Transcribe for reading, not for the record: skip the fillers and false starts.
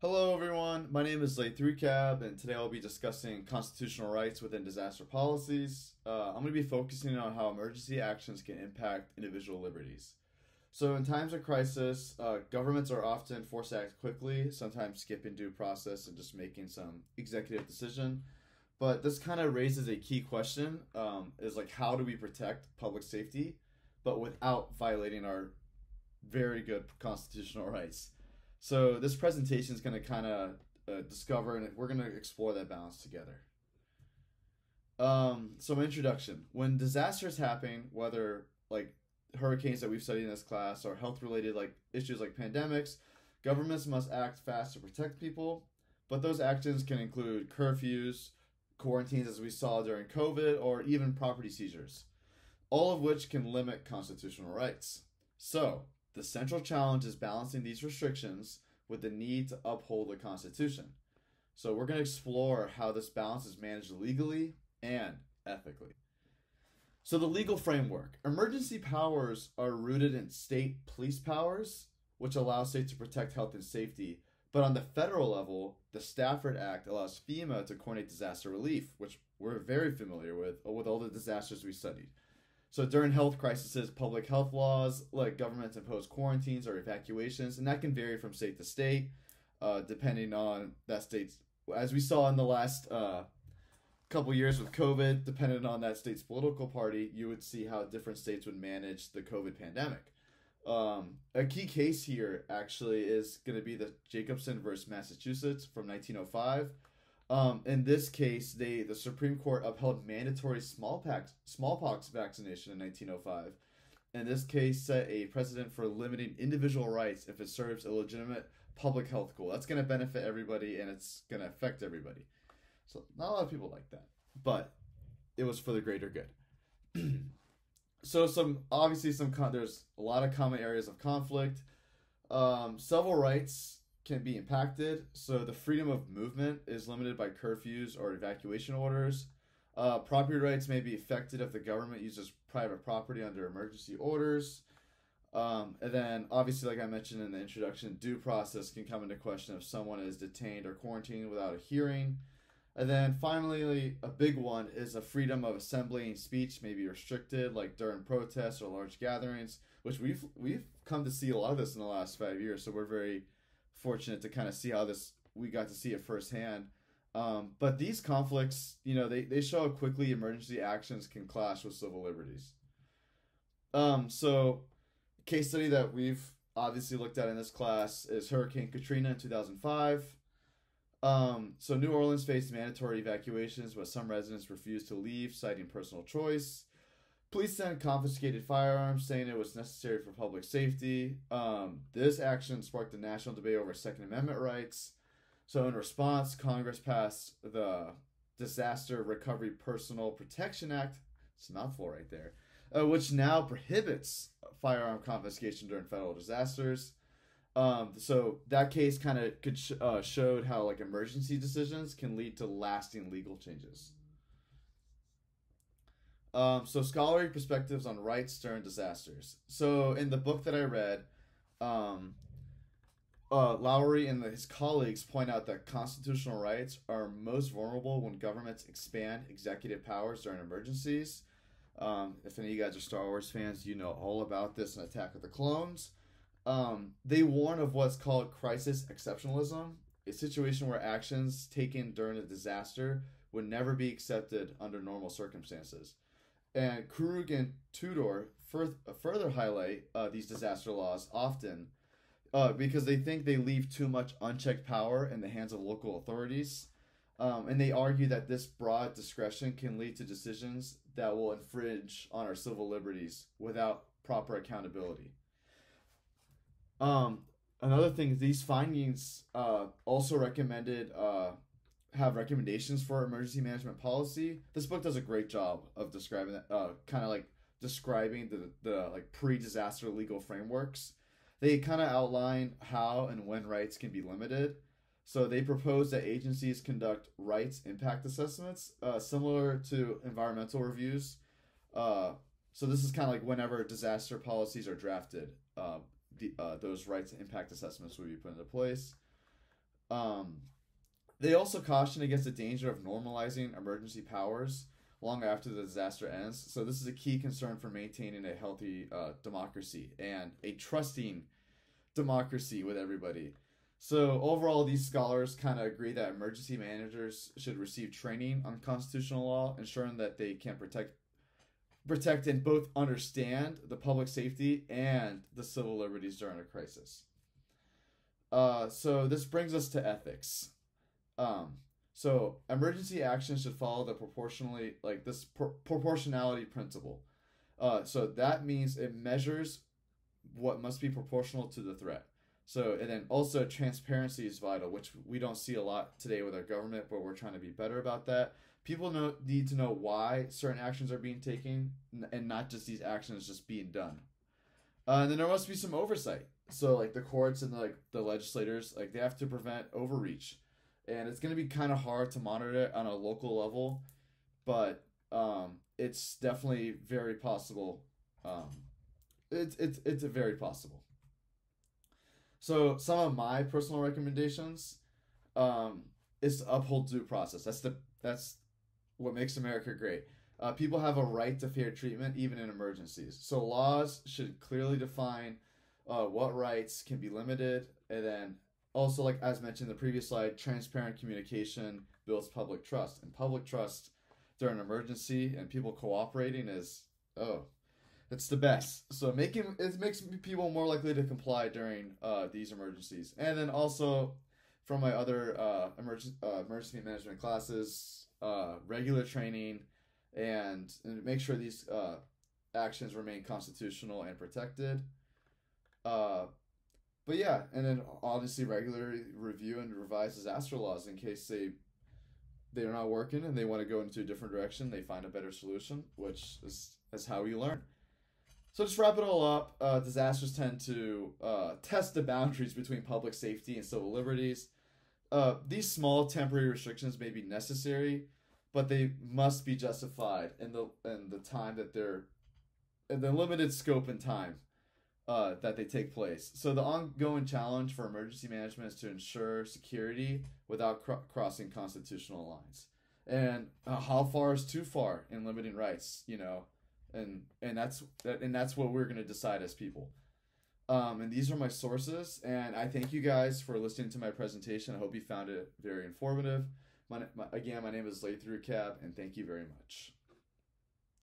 Hello, everyone. My name is Lathrop Cab, and today I'll be discussing constitutional rights within disaster policies. I'm going to be focusing on how emergency actions can impact individual liberties. So, in times of crisis, governments are often forced to act quickly, sometimes skipping due process and just making some executive decision. But this kind of raises a key question: is like how do we protect public safety, but without violating our very good constitutional rights? So this presentation is going to kind of discover, and we're going to explore that balance together. So introduction: when disasters happen, whether like hurricanes that we've studied in this class or health-related like issues like pandemics, governments must act fast to protect people. But those actions can include curfews, quarantines, as we saw during COVID, or even property seizures, all of which can limit constitutional rights. So the central challenge is balancing these restrictions with the need to uphold the Constitution. So we're going to explore how this balance is managed legally and ethically. So the legal framework. Emergency powers are rooted in state police powers, which allow states to protect health and safety. But on the federal level, the Stafford Act allows FEMA to coordinate disaster relief, which we're very familiar with all the disasters we studied. So during health crises, public health laws let governments impose quarantines or evacuations, and that can vary from state to state, depending on that state's. As we saw in the last couple years with COVID, depending on that state's political party, you would see how different states would manage the COVID pandemic. A key case here actually is going to be the Jacobson versus Massachusetts from 1905. In this case, the Supreme Court upheld mandatory smallpox vaccination in 1905. In this case, set a precedent for limiting individual rights if it serves a legitimate public health goal. That's going to benefit everybody and it's going to affect everybody. So not a lot of people like that, but it was for the greater good. So there's a lot of common areas of conflict. Civil rights can be impacted. So the freedom of movement is limited by curfews or evacuation orders. Property rights may be affected if the government uses private property under emergency orders. And then, obviously, like I mentioned in the introduction, due process can come into question if someone is detained or quarantined without a hearing. And then, finally, a big one is a freedom of assembly and speech may be restricted, like during protests or large gatherings, which we've come to see a lot of this in the last 5 years. So we're very fortunate to kind of see how we got to see it firsthand. But these conflicts, they show how quickly emergency actions can clash with civil liberties. So case study that we've obviously looked at in this class is Hurricane Katrina in 2005. So New Orleans faced mandatory evacuations, but some residents refused to leave, citing personal choice. Police then confiscated firearms, saying it was necessary for public safety. This action sparked a national debate over Second Amendment rights. So in response, Congress passed the Disaster Recovery Personal Protection Act. It's a mouthful right there. Which now prohibits firearm confiscation during federal disasters. So that case kind of showed how like emergency decisions can lead to lasting legal changes. So scholarly perspectives on rights during disasters. So in the book that I read, Lowry and his colleagues point out that constitutional rights are most vulnerable when governments expand executive powers during emergencies. If any of you guys are Star Wars fans, you know all about this in Attack of the Clones. They warn of what's called crisis exceptionalism, a situation where actions taken during a disaster would never be accepted under normal circumstances. And Krug and Tudor further highlight these disaster laws often because they think they leave too much unchecked power in the hands of local authorities. And they argue that this broad discretion can lead to decisions that will infringe on our civil liberties without proper accountability. Another thing, these findings also have recommendations for emergency management policy. This book does a great job of describing that, kind of like describing the like pre-disaster legal frameworks. They kind of outline how and when rights can be limited. So they propose that agencies conduct rights impact assessments, similar to environmental reviews. So this is kind of like whenever disaster policies are drafted, those rights impact assessments will be put into place. Um, they also caution against the danger of normalizing emergency powers long after the disaster ends. So this is a key concern for maintaining a healthy democracy and a trusting democracy with everybody. So overall, these scholars kind of agree that emergency managers should receive training on constitutional law, ensuring that they can protect and both understand the public safety and the civil liberties during a crisis. So this brings us to ethics. Um, so emergency action should follow the proportionality principle. So that means it measures what must be proportional to the threat. So, and then also transparency is vital, which we don't see a lot today with our government, but we're trying to be better about that. People need to know why certain actions are being taken, and not just these actions just being done. And then there must be some oversight. So, like the courts and the legislators, like they have to prevent overreach, and it's going to be kind of hard to monitor it on a local level, but it's definitely very possible. Um, it's a very possible. So some of my personal recommendations um, is to uphold due process. That's what makes America great. People have a right to fair treatment even in emergencies. So laws should clearly define what rights can be limited, and then also, like as mentioned in the previous slide, transparent communication builds public trust, and public trust during an emergency and people cooperating is oh, it's the best. So making it makes people more likely to comply during these emergencies, and then also from my other emergency management classes, regular training, and make sure these actions remain constitutional and protected. Uh, but yeah, and then obviously regularly review and revise disaster laws in case they're not working and they want to go into a different direction. They find a better solution, which is how we learn. So just wrap it all up. Disasters tend to test the boundaries between public safety and civil liberties. These small temporary restrictions may be necessary, but they must be justified in the time that they're in the limited scope and time that they take place. So the ongoing challenge for emergency management is to ensure security without crossing constitutional lines. And how far is too far in limiting rights? And that's what we're going to decide as people. And these are my sources, and I thank you guys for listening to my presentation. I hope you found it very informative. Again, my name is Lathrop Cab, and thank you very much.